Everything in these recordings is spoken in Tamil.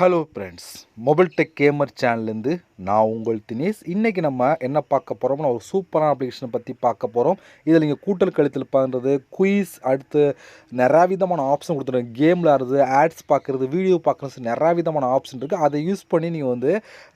Hello friends, mobile tech gamer சேனல்லேருந்து நான் உங்கள் தினேஷ். இன்றைக்கி நம்ம என்ன பார்க்க போகிறோம்னா, ஒரு சூப்பரான அப்ளிகேஷனை பற்றி பார்க்க போகிறோம். இதில் நீங்கள் கூட்டல் கழித்தல் பண்ணுறது, குயிஸ், அடுத்து நிறையா விதமான ஆப்ஷன் கொடுத்துருங்க. கேம் விளாடுறது, ஆட்ஸ் பார்க்குறது, வீடியோ பார்க்குறது, நிறையா விதமான ஆப்ஷன் இருக்குது. அதை யூஸ் பண்ணி நீங்கள் வந்து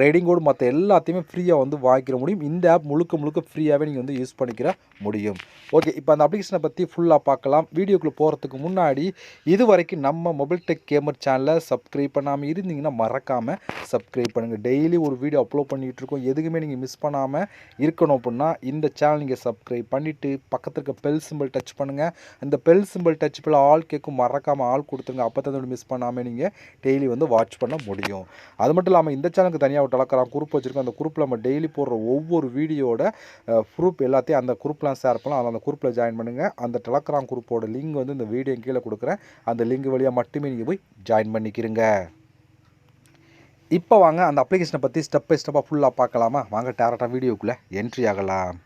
ரைடிங் கோடு மற்ற எல்லாத்தையுமே ஃப்ரீயாக வந்து வாங்கிக்கிற முடியும். இந்த ஆப் முழுக்க முழுக்க ஃப்ரீயாகவே நீங்கள் வந்து யூஸ் பண்ணிக்கிற முடியும். ஓகே, இப்போ அந்த அப்ளிகேஷனை பற்றி ஃபுல்லாக பார்க்கலாம். வீடியோக்குள்ளே போகிறதுக்கு முன்னாடி இது வரைக்கும் நம்ம மொபைல் டெக் கேமர் சேனலை சப்ஸ்கிரைப் பண்ணாமல் இருந்தீங்கன்னா மறக்காமல் சப்ஸ்கிரைப் பண்ணுங்கள். டெய்லி ஒரு வீடியோ அப்லோட் பண்ணிகிட்டு இருக்கோம். எதுக்குமே நீங்கள் மிஸ் பண்ணாமல் இருக்கணும் அப்படின்னா இந்த சேனல் நீங்கள் சப்ஸ்கிரைப் பண்ணிவிட்டு பக்கத்தில் இருக்க பெல் சிம்பிள் டச் பண்ணுங்கள். அந்த பெல் சிம்பிள் டச் பண்ண ஆல் கேட்கும், மறக்காமல் ஆள் கொடுத்துருங்க. அப்போ தான் மிஸ் பண்ணாமல் நீங்கள் டெய்லி வந்து வாட்ச் பண்ண முடியும். அது மட்டும் இல்லாமல் இந்த சேனலுக்கு தனியாக ஒரு டெலகிராம் குரூப் வச்சுருக்கோம். அந்த குரூப்பில் நம்ம டெய்லி போடுற ஒவ்வொரு வீடியோட ப்ரூஃப் எல்லாத்தையும் அந்த குரூப்லாம் ஷேர் பண்ணலாம். அந்த குரூப்பில் ஜாயின் பண்ணுங்கள். அந்த டெலகிராம் குரூப்போட லிங்க் வந்து இந்த வீடியோ கீழே கொடுக்குறேன். அந்த லிங்க் வழியாக மட்டுமே நீங்கள் போய் ஜாயின் பண்ணிக்கிறீங்க. இப்போ வாங்க அந்த அப்ளிகேஷனை பற்றி ஸ்டெப் பை ஸ்டெப்பாக ஃபுல்லாக பார்க்கலாமா? வாங்க டேரெக்டாக வீடியோக்குள்ளே என்ட்ரி ஆகலாம்.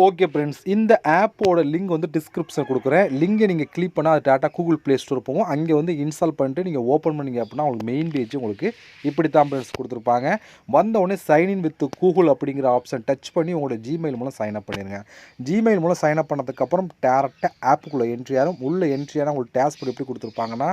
ஓகே ஃப்ரெண்ட்ஸ், இந்த ஆப்போட லிங்க் வந்து டிஸ்கிரிப்ஷன் கொடுக்குறேன். லிங்கை நீங்கள் கிளிக் பண்ணால் அது டேட்டா கூகுள் ப்ளே ஸ்டோர் போகும். அங்கே வந்து இன்ஸ்டால் பண்ணிட்டு நீங்கள் ஓப்பன் பண்ணிங்க அப்படின்னா உங்களுக்கு மெயின் பேஜ் உங்களுக்கு இப்படி தான் ஃப்ரெண்ட்ஸ் கொடுத்துருப்பாங்க. வந்தவுடனே சைன்இன் வித் கூகுள் அப்படிங்கிற ஆப்ஷன் டச் பண்ணி உங்களோட ஜிமெயில் மூலம் சைன் அப் பண்ணிடுங்க. ஜிமெயில் மூலம் சைன் அப் பண்ணதுக்கப்புறம் டேரெக்டாக ஆப்புக்குள்ளே என்ட்ரி ஆகும். உள்ளே என்ட்ரி ஆனால் உங்களுக்கு டேஷ்போர்ட் எப்படி கொடுத்துருப்பாங்கன்னா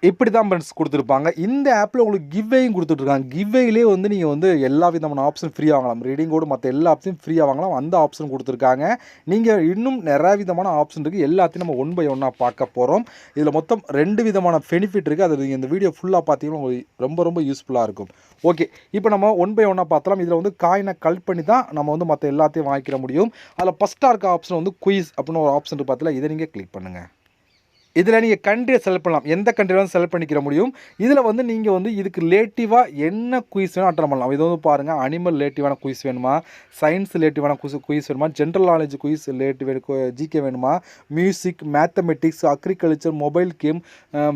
இப்படி தான் ஃப்ரெண்ட்ஸ் கொடுத்துருப்பாங்க. இந்த ஆப்பில் உங்களுக்கு கிவ்வேயும் கொடுத்துட்ருக்காங்க. கிவ்வேயிலே வந்து நீங்கள் வந்து எல்லா விதமான ஆப்ஷன் ஃப்ரீயாக வாங்கலாம். ரீடிங் கோடு மற்ற எல்லா ஆப்ஷனும் ஃப்ரீயாக வாங்கலாம். அந்த ஆப்ஷன் கொடுத்துருக்காங்க. நீங்கள் இன்னும் நிறையா விதமான ஆப்ஷன் இருக்குது. எல்லாத்தையும் நம்ம ஒன் பை ஒன்னாக பார்க்க போகிறோம். இதில் மொத்தம் 2 விதமான பெனிஃபிட் இருக்குது. அது நீங்கள் இந்த வீடியோ ஃபுல்லாக பார்த்தீங்கன்னா உங்களுக்கு ரொம்ப ரொம்ப யூஸ்ஃபுல்லாக இருக்கும். ஓகே, இப்போ நம்ம ஒன் பை ஒன்னாக பார்த்தலாம். இதில் வந்து காயினை கலெக்ட் பண்ணி தான் நம்ம வந்து மற்ற எல்லாத்தையும் வாங்கிக்கிற முடியும். அதில் ஃபஸ்ட்டாக இருக்க ஆப்ஷன் வந்து குயிஸ் அப்படின்னு ஒரு ஆப்ஷன் பார்த்தீங்களா, இதை நீங்கள் கிளிக் பண்ணுங்கள். இதில் நீங்கள் கண்ட்ரியை செலக்ட் பண்ணலாம். எந்த கண்ட்ரியும் செலக்ட் பண்ணிக்கிற முடியும். இதில் வந்து நீங்கள் வந்து இதுக்கு ரிலேட்டிவாக என்ன குயிஸ் வேணும் அட்டன் பண்ணலாம். இது வந்து பாருங்கள், அனிமல் ரிலேட்டிவான குயிஸ் வேணுமா, சயின்ஸ் ரிலேட்டிவான குயிஸ் வேணுமா, general knowledge quiz relative GK வேணுமா, music, mathematics, agriculture, mobile game,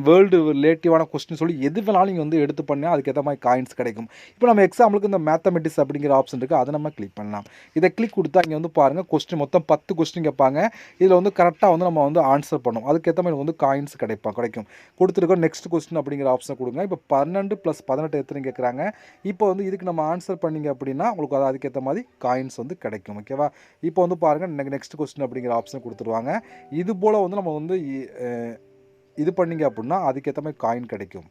world ரிலேட்டிவான கொஸ்டின் சொல்லி எது வேணாலும் நீங்கள் வந்து எடுத்து பண்ணால் அதுக்கேற்ற மாதிரி காயின்ஸ் கிடைக்கும். இப்போ நம்ம எக்ஸாம்பிளுக்கு இந்த மேத்தமெட்டிக்ஸ் அப்படிங்கிற ஆப்ஷன் இருக்குது, அதை நம்ம கிளிக் பண்ணலாம். இதை கிளிக் கொடுத்தா இங்கே வந்து பாருங்கள், கொஸ்டின் மொத்தம் 10 கொஸ்டின் கேட்பாங்க. இதில் வந்து கரெக்டாக வந்து நம்ம வந்து ஆன்சர் பண்ணணும். அதுக்கேற்ற மாதிரி வந்து காயின்ஸ் கிடைக்கும். கொடுத்துருக்கோம். நெக்ஸ்ட் கொஸ்டின் அப்படிங்கிற ஆப்ஷனை கொடுங்க. இப்போ 12 + 18 எத்தனை கேட்குறாங்க. இப்போ வந்து இதுக்கு நம்ம ஆன்சர் பண்ணிங்க அப்படின்னா உங்களுக்கு அதுக்கேற்ற மாதிரி காயின்ஸ் வந்து கிடைக்கும். ஓகேவா? இப்போ வந்து பாருங்கள், நெக்ஸ்ட் கொஸ்டின் அப்படிங்கிற ஆப்ஷன் கொடுத்துருவாங்க. இது போல் வந்து நம்ம வந்து இது பண்ணிங்க அப்படின்னா அதுக்கேற்ற மாதிரி காயின் கிடைக்கும்.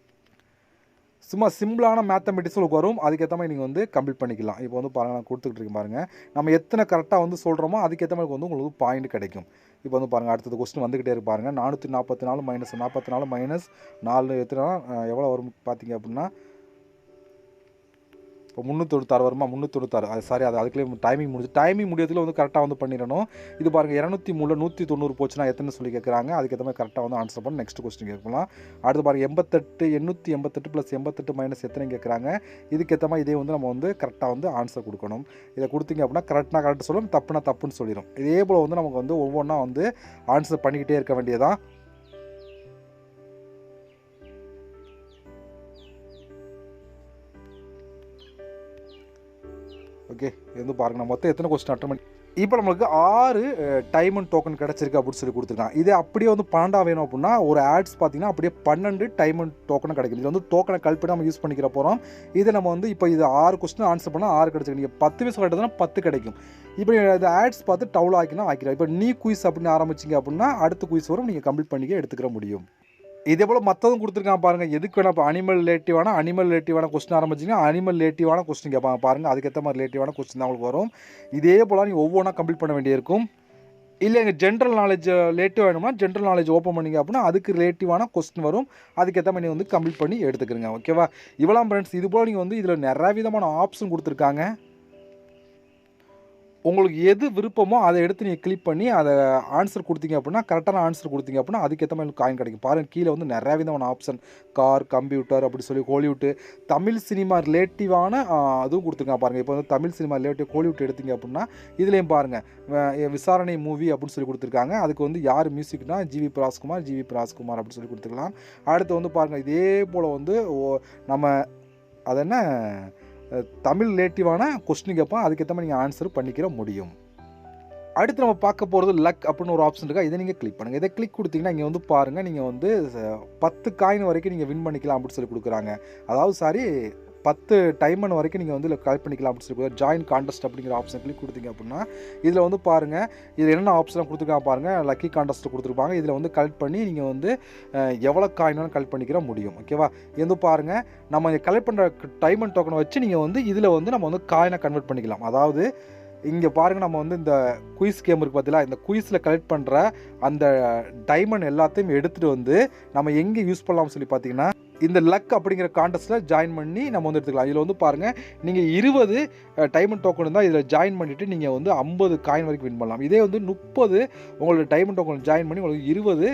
சும்மா சிம்பிளான மேத்தமெட்டிக்ஸ் உங்களுக்கு வரும். அதுக்கேற்ற மாதிரி நீங்கள் வந்து கம்ப்ளீட் பண்ணிக்கலாம். இப்போ வந்து பாருங்கள், நான் கொடுத்துக்கிட்டு இருக்கேன் பாருங்கள். நம்ம எத்தனை கரெக்டாக வந்து சொல்கிறோமோ அதுக்கேற்ற மாதிரி வந்து உங்களுக்கு பாயிண்ட் கிடைக்கும். இப்போ வந்து பாருங்கள், அடுத்தது கொஸ்டின் வந்துக்கிட்டே இருக்கு பாருங்கள். 444 - 44 - 4 எத்தனை எவ்வளோ வரும் பார்த்தீங்க அப்படின்னா, இப்போ 396 வருமா? 396 அது சாரி, அதுக்குள்ளே டைமிங் முடியறதுல வந்து கரெக்டாக வந்து பண்ணிடணும். இது பாருங்கள், 203 190 போச்சுன்னா எத்தனை சொல்லி கேட்குறாங்க. அதுக்கேற்ற மாதிரி கரெக்டாக வந்து ஆன்சர் பண்ணி நெக்ஸ்ட் கொஸ்டின் கேட்கலாம். அடுத்து பாருங்கள், 88 888 + 88 - எத்தனை கேட்குறாங்க. இதுக்கேற்ற மாதிரி இதே வந்து நம்ம வந்து கரெக்டாக வந்து ஆன்சர் கொடுக்கணும். இதை கொடுத்தீங்க அப்படின்னா கரெக்ட் சொல்லணும், தப்புனா தப்புன்னு சொல்லிடும். இதே போல் வந்து நமக்கு வந்து ஒவ்வொன்றா வந்து ஆன்சர் பண்ணிக்கிட்டே இருக்க வேண்டியதான். ஓகே, இது வந்து பாருங்கள், நம்ம மொத்தம் எத்தனை கொஸ்டின் அட்டன் பண்ணி இப்போ நம்மளுக்கு 6 டைமண்ட் டோக்கன் கிடச்சிருக்கு அப்படின்னு சொல்லி கொடுத்துருக்காங்க. இதே அப்படியே வந்து 12 வேணும் அப்படின்னா ஒரு ஆட்ஸ் பார்த்தீங்கன்னா அப்படியே 12 டைமண்ட் டோக்கனும் கிடைக்கும். இது வந்து டோக்கனை கல் பண்ணி நம்ம யூஸ் பண்ணிக்கிற போகிறோம். இதை நம்ம வந்து இப்போ இது 6 கொஸ்டின் ஆன்சர் பண்ணால் 6 கிடச்சிருக்கு. நீங்கள் 10 மிஸ் கரெக்டாக 10 கிடைக்கும். இப்போ இந்த ஆட்ஸ் பார்த்து டவுல் ஆக்கினா ஆக்கிறோம். இப்போ நீ குயிஸ் அப்படின்னு ஆரம்பிச்சிங்க அப்படின்னா அடுத்த குயிஸ் வரும், நீங்கள் கம்ப்ளீட் பண்ணிக்க எடுத்துக்கிற முடியும். இதே போல் மற்றதும் கொடுத்துருக்காங்க பாருங்கள். எதுக்கு வேணால் இப்போ அனிமல் ரிலேட்டிவான கொஸ்டின் ஆரம்பிச்சிங்கன்னா அனிமல் ரிலேட்டிவான கொஸ்டின் கேட்பாங்க பாருங்கள். அதுக்கேற்ற மாதிரி ரிலேட்டிவான கொஸ்டின் தான் உங்களுக்கு வரும். இதே போல் நீங்கள் ஒவ்வொன்றா கம்ப்ளீட் பண்ண வேண்டியிருக்கும். இல்லை எங்கள் ஜென்ரல் நாலேஜ் ரிலேட்டிவ் வேணும்னா ஜென்ரல் நாலேஜ் ஓப்பன் பண்ணிங்க அப்படின்னா அதுக்கு ரிலேட்டிவான கொஸ்டின் வரும். அதுக்கேற்ற மாதிரி வந்து கம்ப்ளீட் பண்ணி எடுத்துக்கிறங்க. ஓகேவா? இவ்வளோ ஃப்ரெண்ட்ஸ், இது போல் நீங்கள் வந்து இதில் நிறைய விதமான ஆப்ஷன் கொடுத்துருக்காங்க. உங்களுக்கு எது விருப்பமோ அதை எடுத்து நீங்கள் கிளிக் பண்ணி அதை ஆன்சர் கொடுத்தீங்க அப்படின்னா கரெக்டான ஆன்சர் கொடுத்தீங்க அப்படின்னா அதுக்கேற்ற மாதிரி காயின் கிடைக்கும். பாருங்கள், கீழே வந்து நிறையா விதமான ஆப்ஷன், கார், கம்ப்யூட்டர் அப்படி சொல்லி ஹாலிவுட்டு, தமிழ் சினிமா ரிலேட்டிவான அதுவும் கொடுத்துருக்காங்க பாருங்கள். இப்போ வந்து தமிழ் சினிமா ரிலேட்டிவ் ஹாலிவுட் எடுத்தீங்க அப்படின்னா இதுலேயும் பாருங்கள், விசாரணை மூவி அப்படின்னு சொல்லி கொடுத்துருக்காங்க. அதுக்கு வந்து யார் மியூசிக்னா ஜிவி பிரகாஷ்குமார் அப்படின்னு சொல்லி கொடுத்துருக்கலாம். அடுத்து வந்து பாருங்கள், இதே போல் வந்து நம்ம அது என்ன தமிழ் ரிலேட்டிவான கொஸ்டின் கேட்போம். அதுக்கேற்ற மாதிரி நீங்கள் ஆன்சர் பண்ணிக்கிற முடியும். அடுத்து நம்ம பார்க்க போகிறது லக் அப்படின்னு ஒரு ஆப்ஷன் இருக்கா, இதை நீங்கள் கிளிக் பண்ணுங்கள். இதை கிளிக் கொடுத்தீங்கன்னா இங்கே வந்து பாருங்கள், நீங்கள் வந்து 10 காயின் வரைக்கும் நீங்கள் வின் பண்ணிக்கலாம் அப்படின்னு சொல்லி கொடுக்குறாங்க. அதாவது 10 டைமண்ட் வரைக்கும் நீங்கள் வந்து இதில் கலெக்ட் பண்ணிக்கலாம் அப்படின்னு சொல்லி ஜாயின் கான்டெஸ்ட் அப்படிங்கிற ஆப்ஷன் கிளிக் கொடுத்தீங்க அப்படின்னா இதில் வந்து பாருங்கள், இதில் என்னென்ன ஆப்ஷன் கொடுத்துருக்காங்க பாருங்கள். லக்கி கான்டெஸ்ட் கொடுத்துருப்பாங்க. இதில் வந்து கலெக்ட் பண்ணி நீங்கள் வந்து எவ்வளோ காயினாலும் கலெக்ட் பண்ணிக்கிற முடியும். ஓகேவா? இது வந்து பாருங்கள், நம்ம கலெக்ட் பண்ணுற டைமண்ட் டோக்கனை வச்சு நீங்கள் வந்து இதில் வந்து நம்ம வந்து காயினை கன்வெர்ட் பண்ணிக்கலாம். அதாவது இங்கே பாருங்கள், நம்ம வந்து இந்த குயிஸ் கேம் இருக்குது பார்த்தீங்களா, இந்த குயிஸில் கலெக்ட் பண்ணுற அந்த டைமண்ட் எல்லாத்தையும் எடுத்துகிட்டு வந்து நம்ம எங்கே யூஸ் பண்ணலாம்னு சொல்லி பார்த்தீங்கன்னா இந்த லக் அப்படிங்கிற கான்டெஸ்ட்டில் ஜாயின் பண்ணி நம்ம வந்து எடுத்துக்கலாம். இதில் வந்து பாருங்கள், நீங்கள் 20 டைமண்ட் டோக்கன் இருந்தால் இதில் ஜாயின் பண்ணிவிட்டு நீங்கள் வந்து 50 காயின் வரைக்கும் வின் பண்ணலாம். இதே வந்து 30 உங்களோட டைமண்ட் டோக்கன் ஜாயின் பண்ணி உங்களுக்கு 20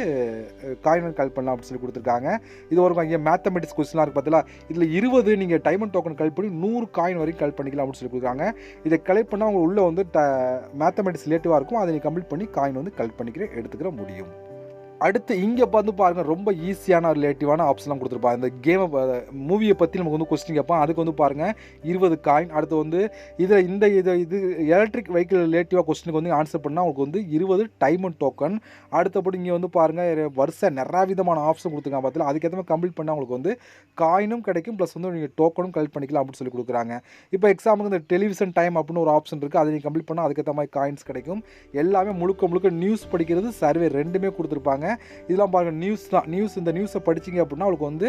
காயின் வந்து கலெக்ட் பண்ணலாம் அப்படின்னு சொல்லி கொடுத்துருக்காங்க. இது ஒரு இங்கே மேத்தமெட்டிக்ஸ் கொஸ்டினாக இருக்குது பார்த்தீங்களா, இதில் 20 நீங்கள் டைமண்ட் டோக்கன் கலெக்ட் பண்ணி 100 காயின் வரைக்கும் கலெக்ட் பண்ணிக்கலாம் அப்படின்னு சொல்லி கொடுக்குறாங்க. இதை கலெக்ட் பண்ணால் அவங்க உள்ளே வந்து மேத்தமெட்டிக்ஸ் ரிலேட்டிவாக இருக்கும். அதை நீங்கள் கம்ப்ளீட் பண்ணி காயின் வந்து கலெக்ட் எடுத்துக்கிற முடியும். அடுத்து இங்கே வந்து பாருங்கள், ரொம்ப ஈஸியான ரிலேட்டிவான ஆப்ஷன்லாம் கொடுத்துருப்பாங்க. இந்த கேமை மூவியை பற்றி நமக்கு வந்து கொஸ்டின் கேட்பான். அதுக்கு வந்து பாருங்கள் 20 காயின். அடுத்து வந்து இதில் இது எலக்ட்ரிக் வெஹிக்கிள் ரிலேட்டிவாக கொஸ்டினுக்கு வந்து ஆன்சர் பண்ணால் உங்களுக்கு வந்து 20 டைமண்ட் டோக்கன். அடுத்தபடி இங்கே வந்து பாருங்கள், வருஷம் நிறைய விதமான ஆப்ஷன் கொடுத்துருக்காங்க பார்த்தீங்களா, அதுக்கேற்ற மாதிரி கம்ப்ளீட் பண்ணால் உங்களுக்கு வந்து காயினும் கிடைக்கும், ப்ளஸ் வந்து நீங்கள் டோக்கனும் கலெக்ட் பண்ணிக்கலாம் அப்படின்னு சொல்லி கொடுக்குறாங்க. இப்போ எக்ஸாம்பிளுக்கு இந்த டெலிவிஷன் டைம் அப்படின்னு ஒரு ஆப்ஷன் இருக்குது, அதை நீங்கள் கம்ப்ளீட் பண்ணால் அதுக்கேற்ற மாதிரி காயின்ஸ் கிடைக்கும். எல்லாமே முழுக்க நியூஸ் படிக்கிறது, சர்வே ரெண்டுமே கொடுத்துருப்பாங்க. இதெல்லாம் பாருங்கள், நியூஸ் தான். இந்த நியூஸை படிச்சிங்க அப்படின்னா உங்களுக்கு வந்து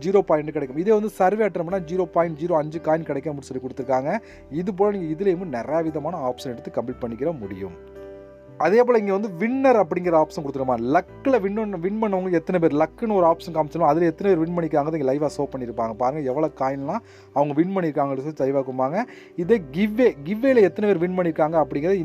0 பாயிண்ட் கிடைக்கும். இதே வந்து சர்வே அட்டன் பண்ணால் 0.05 காயின் கிடைக்கும் அப்படின்னு சொல்லி கொடுத்துருக்காங்க. இது போல் நீங்கள் இதுலேயும் நிறைய விதமான ஆப்ஷன் எடுத்து கம்ப்ளீட் பண்ணிக்கிற முடியும். அதே போல் இங்கே வந்து வின்னர் அப்படிங்கிற ஆப்ஷன் கொடுத்துருப்பாங்க. லக்கில் வின் பண்ணவங்க எத்தனை பேர், லக்குன்னு ஒரு ஆப்ஷன் காமிச்சிடும், அதில் எத்தனை பேர் வின் பண்ணியிருக்காங்க இங்கே லைவாக ஷோ பண்ணியிருப்பாங்க. பாருங்கள் எவ்வளோ காயின்லாம் அவங்க வின் பண்ணியிருக்காங்கன்னு சொல்லி லைவாக கொடுப்பாங்க. இதே கிவ்வேல எத்தனை பேர் வின் பண்ணியிருக்காங்க அப்படிங்கிறது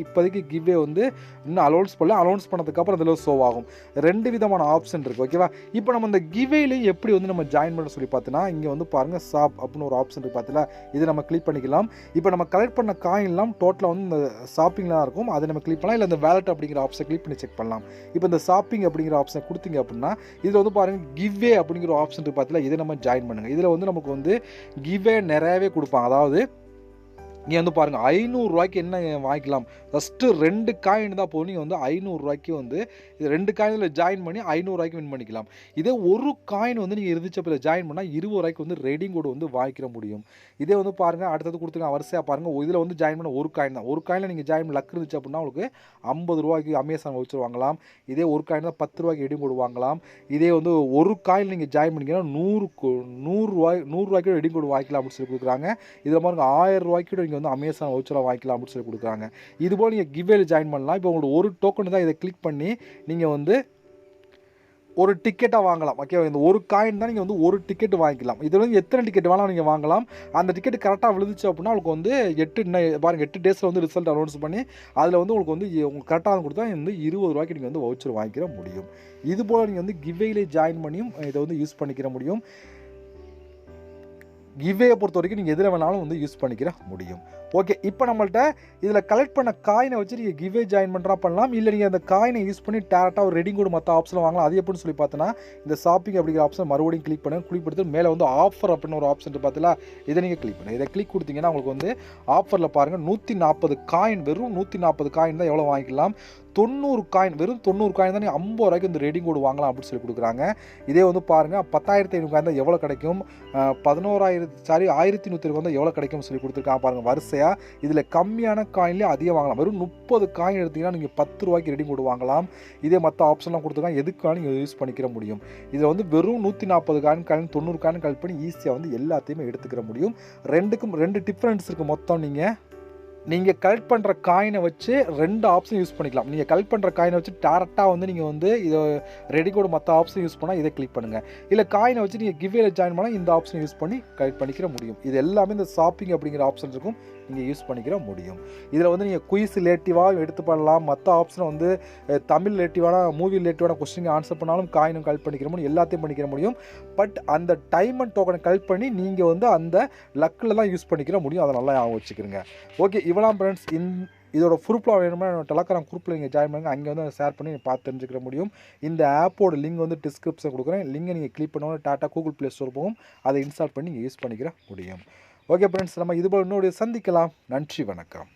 இப்போதைக்கு கிவ்வே வந்து இன்னும் அலௌன்ஸ் பண்ணதுக்கப்புறம் அதில் ஷோ ஆகும். 2 விதமான ஆப்ஷன் இருக்குது. ஓகேவா? இப்போ நம்ம இந்த கிவ்வேலையும் எப்படி வந்து நம்ம ஜாயின் பண்ண சொல்லி பார்த்தோன்னா இங்கே வந்து பாருங்கள், ஷாப் அப்படின்னு ஒரு ஆப்ஷன் இருக்குது பார்த்தீங்களா, இதை நம்ம கிளிக் பண்ணிக்கலாம். இப்போ நம்ம கலெக்ட் பண்ண காயின்லாம் டோட்டலாக வந்து இந்த ஷாப்பிங்லாம் இருக்கும், அதை நம்ம கிளிக் பண்ணலாம். இல்லை இந்த வேலட் அப்படிங்கிற ஆப்ஷன் கிளிக் பண்ணி செக் பண்ணலாம். இப்போ இந்த ஷாப்பிங் அப்படிங்கிற ஆப்ஷன் கொடுத்தீங்க அப்படின்னா இதில் வந்து பாருங்கள், கிவ்வே அப்படிங்கிற ஆப்ஷன் இருக்குது பார்த்தீங்களா, இதை நம்ம ஜாயின் பண்ணுங்கள். இதில் வந்து நமக்கு வந்து கிவ்வே நிறையவே கொடுப்பாங்க. அதாவது இங்கே வந்து பாருங்கள், 500 ரூபாய்க்கு என்ன வாங்கிக்கலாம். ஃபஸ்ட்டு 2 காயின் தான் போகும். நீங்கள் வந்து 500 ரூபாய்க்கு வந்து இது 2 காயினில் ஜாயின் பண்ணி 500 ரூபாய்க்கு வின் பண்ணிக்கலாம். இதே ஒரு காயின் வந்து நீங்கள் இருந்துச்சப்பில் ஜாயின் பண்ணால் 20 ரூபாய்க்கு வந்து ரெடிங் கோடு வந்து வாங்கிக்கிற முடியும். இதே வந்து பாருங்கள், அடுத்தது கொடுத்துருங்க வரிசையாக பாருங்கள். இதில் வந்து ஜாயின் பண்ண ஒரு காயின் தான். ஒரு காயினில் நீங்கள் ஜாயின் பண்ண லக் இருந்துச்சு அப்படின்னா உங்களுக்கு 50 ரூபாய்க்கு அமேசான் வவுச்சர் வாங்கலாம். இதே ஒரு காயின் தான் 10 ரூபாய்க்கு ரெடிங் கோடு வாங்கலாம். இதே வந்து ஒரு காயின் நீங்கள் ஜாயின் பண்ணிங்கன்னா 100 ரூபாய்க்கு ரெடிங் கோடு வாங்கிக்கலாம் அப்படின்னு சொல்லி கொடுக்குறாங்க. இதில் பாருங்க 1000 ரூபாய்க்கு நீங்கள் வந்து அமேசான் வவுச்சராக வாங்கிக்கலாம் அப்படின்னு சொல்லி கொடுக்குறாங்க. இதுபோல் நீங்கள் கிவ்வேல ஜாயின் பண்ணலாம். இப்போ உங்களுக்கு ஒரு டோக்கன் தான், இதை கிளிக் பண்ணி நீங்கள் வந்து ஒரு டிக்கெட்டாக வாங்கலாம். ஓகே, இந்த ஒரு காயின் தான் நீங்கள் வந்து ஒரு டிக்கெட் வாங்கிக்கலாம். இதில் வந்து எத்தனை டிக்கெட் வேணாலும் நீங்கள் வாங்கலாம். அந்த டிக்கெட் கரெக்டாக விழுந்துச்சு அப்படின்னா உங்களுக்கு வந்து 8 டேஸில் வந்து ரிசல்ட் அனௌன்ஸ் பண்ணி அதில் வந்து உங்களுக்கு வந்து உங்களுக்கு கரெக்டாக கொடுத்தா வந்து 20 ரூபாய்க்கு நீங்கள் வந்து வவுச்சர் வாங்கிக்கிற முடியும். இதுபோல் நீங்கள் வந்து கிவ்வேல ஜாயின் பண்ணியும் இதை வந்து யூஸ் பண்ணிக்கிற முடியும். கிவ்வேயை பொறுத்த வரைக்கும் நீங்கள் எதில் வேணாலும் வந்து யூஸ் பண்ணிக்கிற முடியும். ஓகே, இப்போ நம்மள்ட்ட இதில் கலெக்ட் பண்ண காயினை வச்சு நீங்கள் கிவ்வே ஜாயின் பண்ணலாம். இல்லை நீங்கள் அந்த காயினை யூஸ் பண்ணி டேரெக்டாக ஒரு ரெடிங் கோடு மற்ற ஆப்ஷனில் வாங்கலாம். அது எப்படின்னு சொல்லி பார்த்தோன்னா இந்த ஷாப்பிங் அப்படிங்கிற ஆப்ஷன் மறுபடியும் கிளிக் கொடுத்து மேலே வந்து ஆஃபர் அப்படின்னு ஒரு ஆப்ஷன் பார்த்தீங்களா, இதை நீங்கள் கிளிக் பண்ணுங்கள். இதை கிளிக் கொடுத்தீங்கன்னா உங்களுக்கு வந்து ஆஃபரில் பாருங்கள் 140 காயின், வெறும் 140 காயின் தான் எவ்வளோ வாங்கிக்கலாம். 90 காயின், வெறும் 90 காயின் தான் நீங்கள் 50 ரூபாய்க்கு இந்த ரெடிங் கோடு வாங்கலாம் அப்படின்னு சொல்லி கொடுக்குறாங்க. இதே வந்து பாருங்கள் 10,500 காயின் தான் எவ்வளோ கிடைக்கும், 11,120 வந்து எவ்வளோ கிடைக்கும்னு சொல்லி கொடுத்துருக்காங்க. பாருங்கள் வரிசையாக இதில் கம்மியான காயின்லேயே அதிகம் வாங்கலாம். வெறும் 30 காயின் எடுத்தீங்கன்னா நீங்கள் 10 ரூபாய்க்கு ரெடிங் கோடு வாங்கலாம். இதே மற்ற ஆப்ஷன்லாம் கொடுத்துருக்காங்க, எதுக்கான நீங்கள் யூஸ் பண்ணிக்கிற முடியும். இதில் வந்து வெறும் 140 காயின் 90 காயின் கலெக்ட் பண்ணி ஈஸியாக வந்து எல்லாத்தையுமே எடுத்துக்கிற முடியும். 2 டிஃப்ரென்ஸ் இருக்குது. மொத்தம் நீங்கள் கலெக்ட் பண்ணுற காயினை வச்சு 2 ஆப்ஷன் யூஸ் பண்ணிக்கலாம். நீங்கள் கலெக்ட் பண்ணுற காயினை வச்சு டேரெக்டாக வந்து நீங்கள் வந்து இதை ரெடி கோடு மற்ற ஆப்ஷன் யூஸ் பண்ணால் இதை கிளிக் பண்ணுங்கள். இல்லை காயினை வச்சு நீங்கள் கிவ்வேல ஜாயின் பண்ணால் இந்த ஆப்ஷன் யூஸ் பண்ணி கலெக்ட் பண்ணிக்கிற முடியும். இது எல்லாமே இந்த ஷாப்பிங் அப்படிங்கிற ஆப்ஷன் இருக்கும், நீங்கள் யூஸ் பண்ணிக்கிற முடியும். இதில் வந்து நீங்கள் குயிஸ் ரிலேட்டிவாக எடுத்து பண்ணலாம். மற்ற ஆப்ஷனை வந்து தமிழ் ரிலேட்டிவான மூவி ரிலேட்டிவான கொஸ்டின் ஆன்சர் பண்ணாலும் காயினும் கலெக்ட் பண்ணிக்கிற முடியும், எல்லாத்தையும் பண்ணிக்கிற முடியும். பட் அந்த டைம் அண்ட் டோக்கனை கலெக்ட் பண்ணி நீங்கள் வந்து அந்த லக்கில் தான் யூஸ் பண்ணிக்கிற முடியும். அதை நல்லா ஞாபகம் வச்சுக்கிறங்க. ஓகே, இவ்வளோ ஃப்ரெண்ட்ஸ். இதோட ப்ரூஃப்லாம் வேணுமா டெலகிராம் குரூப்பில் நீங்கள் ஜாயின் பண்ணுங்கள். அங்கே வந்து ஷேர் பண்ணி பார்த்து தெரிஞ்சுக்கிற முடியும். இந்த ஆப்போட லிங்க் வந்து டிஸ்கிரிப்ஷன் கொடுக்குறேன். லிங்கை நீங்கள் கிளிக் பண்ணோன்னா டாட்டா கூகுள் ப்ளே ஸ்டோர் போகும், அதை இன்ஸ்டால் பண்ணி நீங்கள் யூஸ் பண்ணிக்கிற முடியும். ஓகே ஃப்ரெண்ட்ஸ், நம்ம இதுபோல் இன்னொரு சந்திக்கலாம். நன்றி, வணக்கம்.